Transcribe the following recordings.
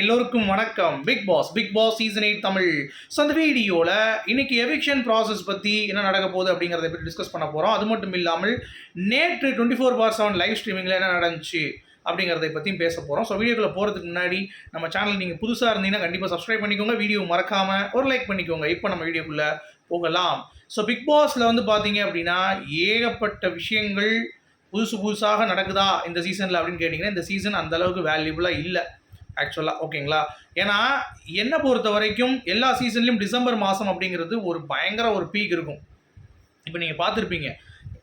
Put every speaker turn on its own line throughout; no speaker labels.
எல்லோருக்கும் வணக்கம். Bigg Boss season 8 Tamil. So அந்த வீடியோவில் இன்னைக்கு எவிக்ஷன் ப்ராசஸ் பற்றி என்ன நடக்க போகுது அப்படிங்கிறத பற்றி டிஸ்கஸ் பண்ண போகிறோம். அது மட்டும் இல்லாமல் நேற்று 24/7 லைவ் ஸ்ட்ரீமிங்கில் என்ன நடந்துச்சு அப்படிங்கிறத பற்றியும் பேச போகிறோம். ஸோ வீடியோக்குள்ளே போகிறதுக்கு முன்னாடி நம்ம சேனல் நீங்கள் புதுசாக இருந்தீங்கன்னா கண்டிப்பாக சப்ஸ்கிரைப் பண்ணிக்கோங்க, வீடியோ மறக்காமல் ஒரு லைக் பண்ணிக்கோங்க. இப்போ நம்ம வீடியோக்குள்ளே போகலாம். ஸோ பிக் பாஸில் வந்து பார்த்தீங்க அப்படின்னா ஏகப்பட்ட விஷயங்கள் புதுசாக நடக்குதா இந்த சீசனில் அப்படின்னு கேட்டிங்கன்னா இந்த சீசன் அந்தளவுக்கு வேல்யூபுளாக இல்லை ஆக்சுவலாக. ஓகேங்களா? ஏன்னா என்னை பொறுத்த வரைக்கும் எல்லா சீசன்லேயும் டிசம்பர் மாதம் அப்படிங்கிறது ஒரு பயங்கர ஒரு பீக் இருக்கும். இப்போ நீங்கள் பார்த்துருப்பீங்க,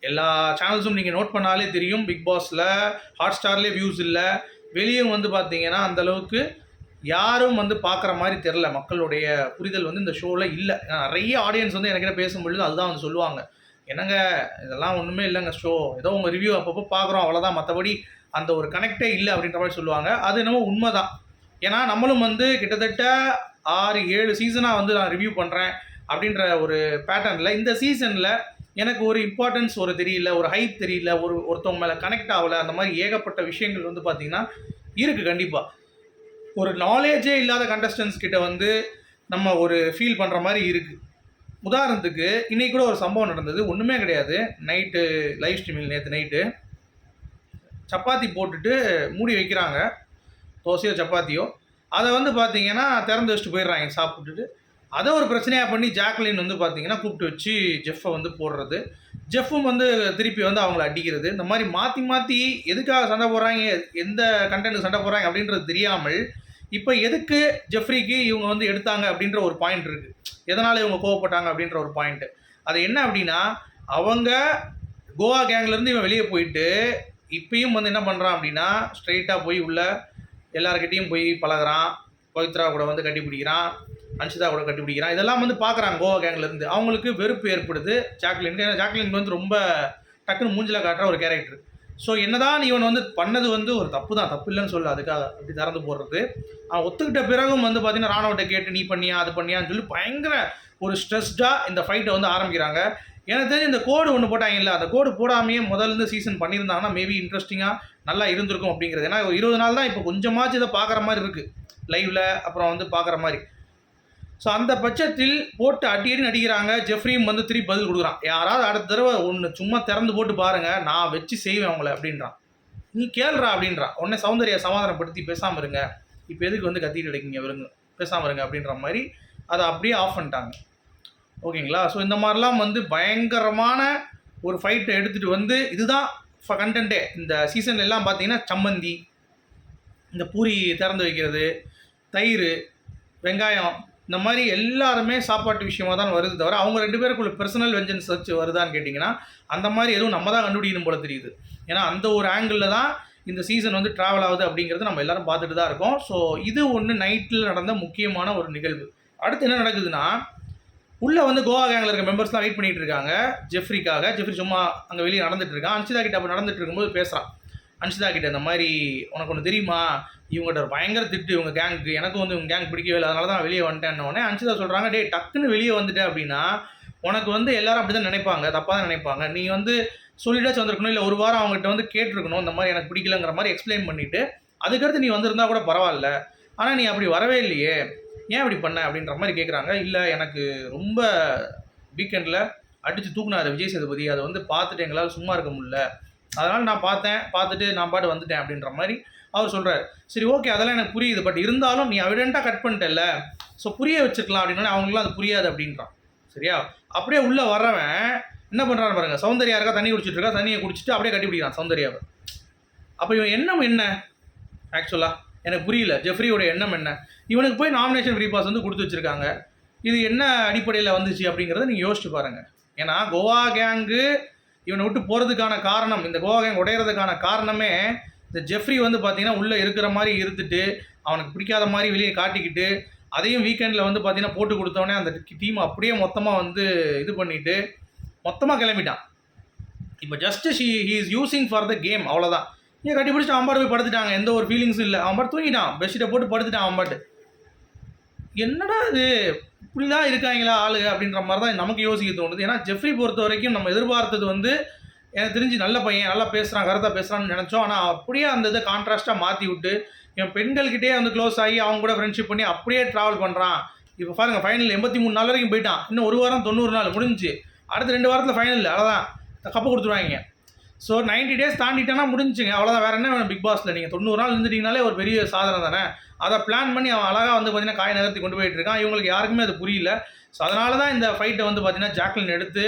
எல்லா சேனல்ஸும் நீங்கள் நோட் பண்ணாலே தெரியும், பிக் பாஸில் ஹாட் ஸ்டார்லேயே வியூஸ் இல்லை, வெளியே வந்து பார்த்தீங்கன்னா அந்தளவுக்கு யாரும் வந்து பார்க்குற மாதிரி தெரில. மக்களுடைய புரிதல் வந்து இந்த ஷோவில் இல்லை. நிறைய ஆடியன்ஸ் வந்து எனக்கு என்ன பேசும்பொழுது அதுதான் வந்து சொல்லுவாங்க, என்னங்க இதெல்லாம் ஒன்றுமே இல்லைங்க, ஷோ ஏதோ உங்கள் ரிவ்யூ அப்பப்போ பார்க்குறோம் அவ்வளோதான், மற்றபடி அந்த ஒரு கனெக்டே இல்லை அப்படின்ற மாதிரி சொல்லுவாங்க. அது என்னமோ உண்மை தான். ஏன்னா நம்மளும் வந்து கிட்டத்தட்ட 6-7 சீசனாக வந்து நான் ரிவ்யூ பண்ணுறேன் அப்படின்ற ஒரு பேட்டர்னில் இந்த சீசனில் எனக்கு ஒரு இம்பார்ட்டன்ஸ் ஒரு தெரியல, ஒரு ஹைப் தெரியல, ஒருத்தவங்க மேலே கனெக்ட் ஆகலை. அந்த மாதிரி ஏகப்பட்ட விஷயங்கள் வந்து பார்த்திங்கன்னா இருக்குது. கண்டிப்பாக ஒரு நாலேஜே இல்லாத கண்டஸ்டன்ஸ் கிட்ட வந்து நம்ம ஒரு ஃபீல் பண்ணுற மாதிரி இருக்குது. உதாரணத்துக்கு இன்றைக்கி கூட ஒரு சம்பவம் நடந்தது, ஒன்றுமே கிடையாது. நைட்டு லைவ் ஸ்ட்ரீமிங் நேற்று நைட்டு சப்பாத்தி போட்டுட்டு மூடி வைக்கிறாங்க, தோசையோ சப்பாத்தியோ. அதை வந்து பார்த்தீங்கன்னா திறந்து வச்சுட்டு போயிடுறாங்க சாப்பிட்டுட்டு. அதை ஒரு பிரச்சனையாக பண்ணி ஜாக்லின் வந்து பார்த்தீங்கன்னா கூப்பிட்டு வச்சு ஜெஃப்பை வந்து போடுறது, ஜெஃப்பும் வந்து திருப்பி வந்து அவங்கள அடிக்கிறது. இந்த மாதிரி மாற்றி மாற்றி எதுக்காக சண்டை போடுறாங்க, எந்த கண்டென்ட் சண்டை போடுறாங்க அப்படின்றது தெரியாமல் இப்போ எதுக்கு ஜெஃப்ரிக்கு இவங்க வந்து எடுத்தாங்க அப்படின்ற ஒரு பாயிண்ட் இருக்குது, எதனால் இவங்க கோவப்பட்டாங்க அப்படின்ற ஒரு பாயிண்ட்டு. அது என்ன அப்படின்னா, அவங்க கோவா கேங்லேருந்து இவன் வெளியே போயிட்டு இப்பயும் வந்து என்ன பண்ணுறான் அப்படின்னா ஸ்ட்ரெயிட்டாக போய் உள்ள எல்லாருக்கிட்டையும் போய் பழகிறான், பவித்ரா கூட வந்து கட்டிப்பிடிக்கிறான், அன்ஷிதா கூட கட்டிப்பிடிக்கிறான். இதெல்லாம் வந்து பார்க்குறாங்க கோவா கேங்லேருந்து. அவங்களுக்கு வெறுப்பு ஏற்படுது ஜாக்லினுக்கு. ஏன்னா ஜாக்லினுக்கு வந்து ரொம்ப டக்குன்னு மூஞ்சில் காட்டுற ஒரு கேரக்டர். ஸோ என்னதான் இவன் வந்து பண்ணது வந்து ஒரு தப்பு தான், தப்பு இல்லைன்னு சொல்ல, அதுக்காக அப்படி திறந்து போடுறது. அவன் ஒத்துக்கிட்ட பிறகும் வந்து பார்த்தீங்கன்னா ராணுவத்தை கேட்டு நீ பண்ணியா அது பண்ணியான்னு சொல்லி பயங்கர ஒரு ஸ்ட்ரெஸ்டாக இந்த ஃபைட்டை வந்து ஆரம்பிக்கிறாங்க. எனக்கு தெரிஞ்சு இந்த கோடு ஒன்று போட்டாங்க இல்லை, அந்த கோடு போடாமையே முதல்ல சீசன் பண்ணியிருந்தாங்கன்னா மேபி இன்ட்ரெஸ்டிங்காக நல்லா இருந்திருக்கும் அப்படிங்கிறது. ஏன்னா ஒரு 20 நாள் தான் இப்போ கொஞ்சமாச்சு இதை பார்க்குற மாதிரி இருக்குது லைவில், அப்புறம் வந்து பார்க்குற மாதிரி. ஸோ அந்த பட்சத்தில் போட்டு அடிக்கடி நடிக்கிறாங்க. ஜெஃப்ரியும் வந்து திருப்பி பதில் கொடுக்குறான், யாராவது அடுத்த தடவை ஒன்று சும்மா திறந்து போட்டு பாருங்கள், நான் வச்சு செய்வேன் அவங்கள அப்படின்றான். நீ கேள்றா அப்படின்றான். உடனே சௌந்தர்யா சமாதானப்படுத்தி பேசாமல் இருங்க, இப்போ எதுக்கு வந்து கத்திட்டு கிடைக்கிங்க, வருங்க பேசாமல் இருங்க அப்படின்ற மாதிரி அதை அப்படியே ஆஃப் பண்ணிட்டாங்க. ஓகேங்களா? ஸோ இந்த மாதிரிலாம் வந்து பயங்கரமான ஒரு ஃபைட்டை எடுத்துகிட்டு வந்து இதுதான் கண்டென்ட்டே. இந்த சீசன்ல எல்லாம் பார்த்தீங்கன்னா சம்மந்தி, இந்த பூரி திறந்து வைக்கிறது, தயிர், வெங்காயம், இந்த மாதிரி எல்லாருமே சாப்பாட்டு விஷயமாக தான் வருது தவிர அவங்க 2 பேருக்குள்ள பர்சனல் வெஞ்சன்ஸ் வச்சு வருதான்னு கேட்டிங்கன்னா அந்த மாதிரி எதுவும் நம்ம தான் கண்டுபிடிக்கணும் போல தெரியுது. ஏன்னா அந்த ஒரு ஆங்கிளில் தான் இந்த சீசன் வந்து ட்ராவல் ஆகுது அப்படிங்கிறது நம்ம எல்லாரும் பார்த்துட்டு தான் இருக்கோம். ஸோ இது ஒன்று நைட்டில் நடந்த முக்கியமான ஒரு நிகழ்வு. அடுத்து என்ன நடக்குதுன்னா, உள்ளே வந்து கோவா கேங்கில் இருக்க மெம்பர்ஸ்லாம் வெயிட் பண்ணிகிட்டு இருக்காங்க ஜெஃப்ரிக்காக. ஜெஃப்ரி சும்மா அங்கே வெளியே நடந்துட்டு இருக்கான். அன்ஷிதா கிட்ட அப்போ நடந்துட்டு இருக்கும்போது பேசுகிறான். அன்ஷிதா கிட்ட இந்த மாதிரி உனக்கு ஒன்று தெரியுமா, இவங்ககிட்ட ஒரு பயங்கர திட்டு இவங்க கேங்குக்கு, எனக்கும் வந்து இவங்க கேங் பிடிக்கவே இல்லை, அதனால தான் வெளியே வந்துட்டேன்னொடனே அன்ஷிதா சொல்கிறாங்க, டே டக்குன்னு வெளியே வந்துட்டேன் அப்படின்னா உனக்கு வந்து எல்லாரும் அப்படி தான் நினைப்பாங்க, தப்பாக தான் நினைப்பாங்க, நீ வந்து சொல்லிட்டாச்சு வந்திருக்கணும், இல்லை ஒரு வாரம் அவங்ககிட்ட வந்து கேட்டிருக்கணும் இந்த மாதிரி எனக்கு பிடிக்கலங்கிற மாதிரி எக்ஸ்பிளைன் பண்ணிவிட்டு அதுக்கடுத்து நீ வந்திருந்தா கூட பரவாயில்ல, ஆனால் நீ அப்படி வரவே இல்லையே, ஏன் அப்படி பண்ண அப்படின்ற மாதிரி கேட்குறாங்க. இல்லை எனக்கு ரொம்ப வீக்கெண்டில் அடித்து தூக்குனாரு விஜய் சேதுபதி, அதை வந்து பார்த்துட்டு எங்களால் சும்மா இருக்க முடியல, அதனால் நான் பார்த்துட்டு நான் பாட்டு வந்துட்டேன் அப்படின்ற மாதிரி அவர் சொல்கிறார். சரி ஓகே, அதெல்லாம் எனக்கு புரியுது, பட் இருந்தாலும் நீ எவிடெண்ட்டாக கட் பண்ணிட்டல, ஸோ புரிய வச்சுக்கலாம் அப்படின்னா அவங்களுக்குலாம் அது புரியாது அப்படின்றான். சரியா? அப்படியே உள்ளே வரவன் என்ன பண்ணுறான்னு பாருங்க, சௌந்தர்யா இருக்கா தண்ணி குடிச்சிட்டு இருக்கா, தண்ணியை குடிச்சிட்டு அப்படியே கட்டி பிடிக்கிறான் சௌந்தர்யாவை. அப்போ இவன் எண்ணம் என்ன ஆக்சுவலாக எனக்கு புரியல. ஜெஃப்ரியோட எண்ணம் என்ன? இவனுக்கு போய் நாமினேஷன் ஃப்ரீ பாஸ் வந்து கொடுத்து வச்சுருக்காங்க, இது என்ன அடிப்படையில் வந்துச்சு அப்படிங்கிறத நீங்கள் யோசிச்சு பாருங்கள். ஏன்னா கோவா கேங்கு இவனை விட்டு போகிறதுக்கான காரணம், இந்த கோவா கேங் உடையிறதுக்கான காரணமே இந்த ஜெஃப்ரி வந்து பார்த்தீங்கன்னா உள்ளே இருக்கிற மாதிரி இருந்துட்டு அவனுக்கு பிடிக்காத மாதிரி வெளியே காட்டிக்கிட்டு அதையும் வீக்கெண்டில் வந்து பார்த்தீங்கன்னா போட்டு கொடுத்தோடனே அந்த டீம் அப்படியே மொத்தமாக வந்து இது பண்ணிவிட்டு மொத்தமாக கிளம்பிட்டான். இப்போ just he is using for the game, அவ்வளோதான். ஏன் கட்டி பிடிச்சிட்டு அவன் பாட்டு போய் படுத்துட்டாங்க, எந்த ஒரு ஃபீலிங்ஸும் இல்லை, அவன் பாட்டு தூங்கிட்டான், பெட்ஷீட்டை போட்டு படுத்துட்டான் அவன் பாட்டு. என்னடா இது இப்படிலாம் இருக்காங்களா ஆளுங்க அப்படின்ற மாதிரி தான் நமக்கு யோசிக்க தோணுது. ஏன்னா ஜெஃப்ரி பொறுத்த வரைக்கும் நம்ம எதிர்பார்த்தது வந்து எனக்கு தெரிஞ்சு நல்ல பையன், நல்லா பேசுகிறான், கருத்தாக பேசுகிறான்னு நினச்சோம். ஆனால் அப்படியே அந்த இதை கான்ட்ராஸ்ட்டாக மாற்றி விட்டு என் பெண்கள்கிட்டே வந்து க்ளோஸ் ஆகி அவங்க கூட ஃப்ரெண்ட்ஷிப் பண்ணி அப்படியே ட்ராவல் பண்ணுறான். இப்போ பாருங்கள், ஃபைனல் 83 நாள் வரைக்கும் போயிட்டான். இன்னும் ஒரு வாரம் 90 நாள் முடிஞ்சு. அடுத்த 2 வாரத்தில் ஃபைனல், அவ்வளோதான், கப்பு கொடுத்துருவாங்க. ஸோ 90 டேஸ் தாண்டிட்டேன்னா முடிஞ்சுங்க, அவ்வளோதான். வேறு என்ன வேணும் பிக் பாஸில்? நீங்கள் 90 நாள் இருந்துட்டீங்கனாலே ஒரு பெரிய சாதனை தானே. அதை பிளான் பண்ணி அவன் அழகாக வந்து பார்த்தீங்கன்னா காய் நகர்த்தி கொண்டு போயிட்டு இருக்கான். இவங்களுக்கு யாருக்குமே அது புரியல. ஸோ அதனால தான் இந்த ஃபைட்டை வந்து பார்த்தீங்கன்னா ஜாக்லின் எடுத்து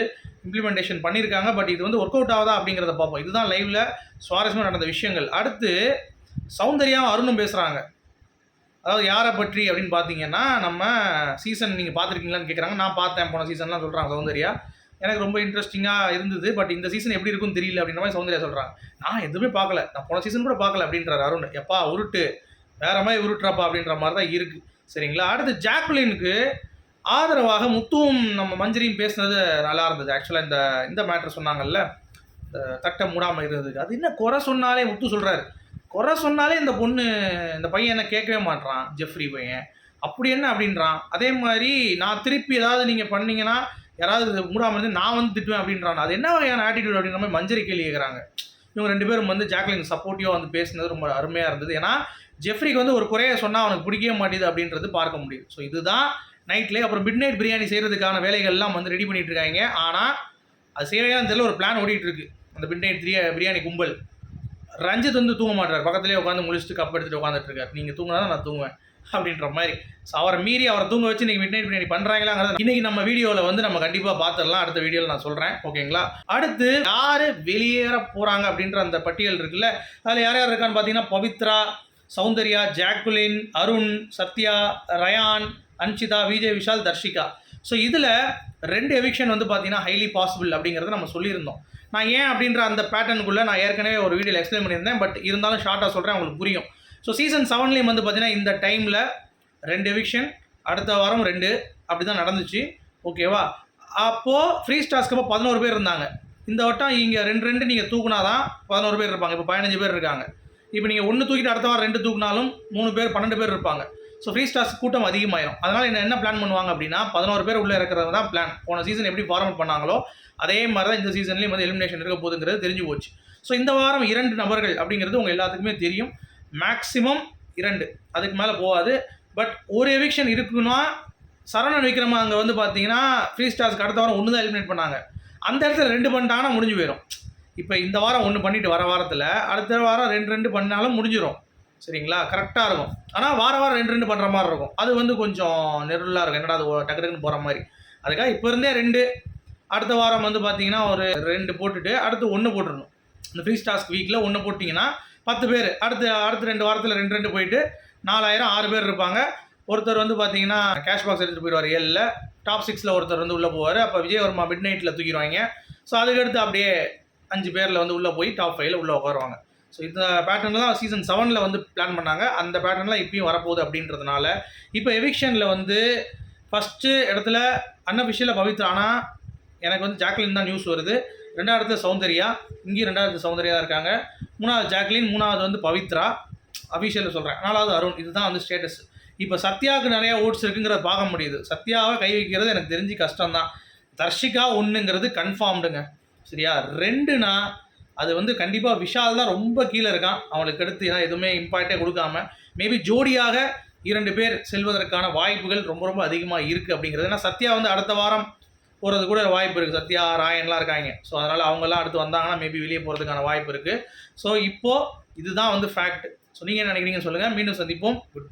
இம்ப்ளிமெண்டேஷன் பண்ணியிருக்காங்க. பட் இது வந்து ஒர்க் அவுட் ஆகுதா அப்படிங்கிறத பார்ப்போம். இதுதான் லைவில் சுவாரஸ்யமாக நடந்த விஷயங்கள். அடுத்து சௌந்தர்யாவும் அருணும் பேசுகிறாங்க. அதாவது யாரை பற்றி அப்படின்னு பார்த்தீங்கன்னா, நம்ம சீசன் நீங்கள் பார்த்துருக்கீங்களான்னு கேட்குறாங்க. நான் பார்த்தேன், போன சீசன்லாம் சொல்கிறாங்க சௌந்தர்யா. எனக்கு ரொம்ப இன்ட்ரெஸ்டிங்காக இருந்தது. பட் இந்த சீசன் எப்படி இருக்குன்னு தெரியல அப்படின்ற மாதிரி சௌந்தர்யா சொல்கிறாங்க. நான் எதுவுமே பார்க்கல, நான் போன சீசன் கூட பார்க்கல அப்படின்றார் அருண். எப்பா உருட்டு, வேற மாதிரி உருட்டுறாப்பா அப்படின்ற மாதிரி தான் இருக்குது. சரிங்களா? அடுத்து ஜாக்லினுக்கு ஆதரவாக முத்துவும் நம்ம மஞ்சரியும் பேசுனது நல்லா இருந்தது. ஆக்சுவலாக இந்த மேட்ரு சொன்னாங்கல்ல, தட்டை மூடாமல் இருந்ததுக்கு. அது என்ன குறை சொன்னாலே முத்து சொல்கிறாரு, குறை சொன்னாலே இந்த பையன் என்ன கேட்கவே மாட்டான், ஜெஃப்ரி பையன் அப்படி என்ன அப்படின்றான். அதே மாதிரி நான் திருப்பி ஏதாவது நீங்கள் பண்ணீங்கன்னா யாராவது மூடாமல் இருந்து நான் வந்து திட்டுவேன் அப்படின்றான். அது என்ன வகையான ஆட்டிடியூட் அப்படின்ற மாதிரி மஞ்சரி கேள்வி கேட்குறாங்க. இவங்க 2 பேரும் வந்து ஜாக்லின் சப்போர்ட்டிவாக வந்து பேசினது ரொம்ப அருமையாக இருந்தது. ஏன்னா ஜெஃப்ரிக்கு வந்து ஒரு குறையை சொன்னால் அவனுக்கு பிடிக்கவே மாட்டேது அப்படின்றது பார்க்க முடியுது. ஸோ இதுதான் நைட்லேயே. அப்புறம் மிட் நைட் பிரியாணி செய்கிறதுக்கான வேலைகள்லாம் வந்து ரெடி பண்ணிட்டு இருக்காங்க. ஆனால் அது செய்யலாம் தெரியல, ஒரு பிளான் ஓடிட்டு இருக்கு. அந்த மிட் நைட் பிரியாணி கும்பல். ரஞ்சித் வந்து தூங்க மாட்டார், பக்கத்துலேயே உட்காந்து முடிச்சுட்டு கப் எடுத்துகிட்டு உட்காந்துட்டு இருக்காரு. நீங்கள் தூங்கினா தான் நான் தூங்குவேன் அப்படின்ற மாதிரி. ஸோ அவரை மீறி அவரை தூங்க வச்சு இன்றைக்கி மிட் நைட் பிரியாணி பண்ணுறாங்களாங்கிறது இன்றைக்கி நம்ம வீடியோவில் வந்து நம்ம கண்டிப்பாக பார்த்துடலாம். அடுத்த வீடியோவில் நான் சொல்கிறேன், ஓகேங்களா? அடுத்து யார் வெளியேற போகிறாங்க அப்படின்ற அந்த பட்டியல் இருக்குல்ல, அதில் யார் யார் இருக்கான்னு பார்த்தீங்கன்னா பவித்ரா, சௌந்தர்யா, ஜாக்குலின், அருண், சத்யா, ரயான், அன்ஷிதா, விஜய் விஷால், தர்ஷிகா. ஸோ இதில் 2 எவிக்ஷன் வந்து பார்த்தீங்கன்னா ஹைலி பாசிபிள் அப்படிங்கிறத நம்ம சொல்லியிருந்தோம். நான் ஏன் அப்படின்ற அந்த பேட்டர்னுக்குள்ளே நான் ஏற்கனவே ஒரு வீடியோவில் எக்ஸ்பிளைன் பண்ணியிருந்தேன். பட் இருந்தாலும் ஷார்ட்டாக சொல்கிறேன், உங்களுக்கு புரியும். ஸோ சீசன் 7லேயும் வந்து பார்த்தீங்கன்னா இந்த டைமில் 2 எவிக்ஷன், அடுத்த வாரம் 2 அப்படி தான் நடந்துச்சு, ஓகேவா? அப்போது ஃப்ரீ ஸ்டார்ஸ்க்கு அப்போ 11 பேர் இருந்தாங்க. இந்த வட்டம் இங்கே 2 நீங்கள் தூக்குனா தான் 11 பேர் இருப்பாங்க. இப்போ 15 பேர் இருக்காங்க. இப்போ நீங்கள் 1 தூக்கிட்டு அடுத்த வாரம் 2 தூக்குனாலும் 3 பேர் 12 பேர் இருப்பாங்க. ஸோ ஃப்ரீ ஸ்டார்ஸ் கூட்டம் அதிகமாயிரும். அதனால் என்ன பிளான் பண்ணுவாங்க அப்படின்னா 11 பேர் உள்ளே இருக்கிறது தான் பிளான். போன சீசன் எப்படி ஃபார்மேட் பண்ணாங்களோ அதே மாதிரி தான் இந்த சீசன்லேயும் வந்து எலிமினேஷன் இருக்க போகுதுங்கிறது தெரிஞ்சு போச்சு. ஸோ இந்த வாரம் 2 நபர்கள் அப்படிங்கிறது உங்கள் எல்லாத்துக்குமே தெரியும். மேக்ஸிமம் 2, அதுக்கு மேலே போகாது. பட் ஒரு எவிக்ஷன் இருக்குன்னா சரவணன் விக்ரமா அங்கே வந்து பார்த்தீங்கன்னா ஃப்ரீ ஸ்டார்ஸ்க்கு அடுத்த வாரம் 1 தான் எலிமினேட் பண்ணாங்க. அந்த இடத்துல 2 பண்ணிட்டாங்கன்னா முடிஞ்சு போயிடும். இப்போ இந்த வாரம் 1 பண்ணிவிட்டு வர வாரத்தில் அடுத்த வாரம் 2 பண்ணாலும் முடிஞ்சிடும். சரிங்களா? கரெக்டாக இருக்கும். ஆனால் வாரம் 2 பண்ணுற மாதிரி இருக்கும். அது வந்து கொஞ்சம் நெருளாக இருக்கும். என்னடா அது டக்கு டக்குன்னு போகிற மாதிரி. அதுக்காக இப்போ இருந்தே 2, அடுத்த வாரம் வந்து பார்த்தீங்கன்னா ஒரு 2 போட்டுட்டு அடுத்து 1 போட்டுடணும். இந்த ஃப்ரீ ஸ்டார்ஸ்க்கு வீக்கில் 1 போட்டிங்கன்னா 10 பேர். அடுத்த 2 வாரத்தில் 2 போயிட்டு 4000 6 பேர் இருப்பாங்க. ஒருத்தர் வந்து பார்த்தீங்கன்னா கேஷ் பாக்ஸ் எடுத்துகிட்டு போயிடுவார் 7ல். டாப் 6ல் ஒருத்தர் வந்து உள்ளே போவார். அப்போ விஜயவர்மா மிட் நைட்டில் தூக்கிடுவாங்க. ஸோ அதுக்கடுத்து அப்படியே 5 பேரில் வந்து உள்ளே போய் டாப் 5ல் உள்ளே உட்காருவாங்க. ஸோ இந்த பேட்டர்னில் தான் சீசன் 7ல் வந்து பிளான் பண்ணாங்க. அந்த பேட்டர்னில் இப்பயும் வரப்போகுது அப்படின்றதுனால இப்போ எவிக்ஷனில் வந்து ஃபஸ்ட்டு இடத்துல அன்அஃபிஷியலாக பவித்ரா. ஆனால் எனக்கு வந்து ஜாக்லின் தான் நியூஸ் வருது. 2வது இடத்துல சௌந்தர்யா, இங்கேயும் 2வது சௌந்தர்யா தான் இருக்காங்க. 3வது ஜாக்லின், 3வது வந்து பவித்ரா, அஃபிஷியலில் சொல்கிறேன். 4வது அருண். இதுதான் வந்து ஸ்டேட்டஸ். இப்போ சத்யாவுக்கு நிறையா ஓட்ஸ் இருக்குங்கிறத பார்க்க முடியுது. சத்யாவை கை வைக்கிறது எனக்கு தெரிஞ்சு கஷ்டம்தான். தர்ஷிகா 1ங்கிறது கன்ஃபார்ம்டுங்க. சரியா? 2னா அது வந்து கண்டிப்பாக விஷால் தான் ரொம்ப கீழே இருக்கான். அவங்களுக்கு அடுத்து ஏன்னா எதுவுமே இம்பாக்டே கொடுக்காம மேபி ஜோடியாக 2 பேர் செல்வதற்கான வாய்ப்புகள் ரொம்ப ரொம்ப அதிகமாக இருக்குது அப்படிங்கிறது. ஏன்னா சத்யா வந்து அடுத்த வாரம் போகிறது கூட வாய்ப்பு இருக்குது. சத்யா, ராயன்லாம் இருக்காங்க. ஸோ அதனால் அவங்கெல்லாம் அடுத்து வந்தாங்கன்னா மேபி வெளியே போகிறதுக்கான வாய்ப்பு இருக்குது. ஸோ இப்போது இதுதான் வந்து ஃபேக்ட். ஸோ நீங்கள் என்ன நினைக்கிறீங்கன்னு சொல்லுங்கள். மீண்டும் சந்திப்போம். Good bye.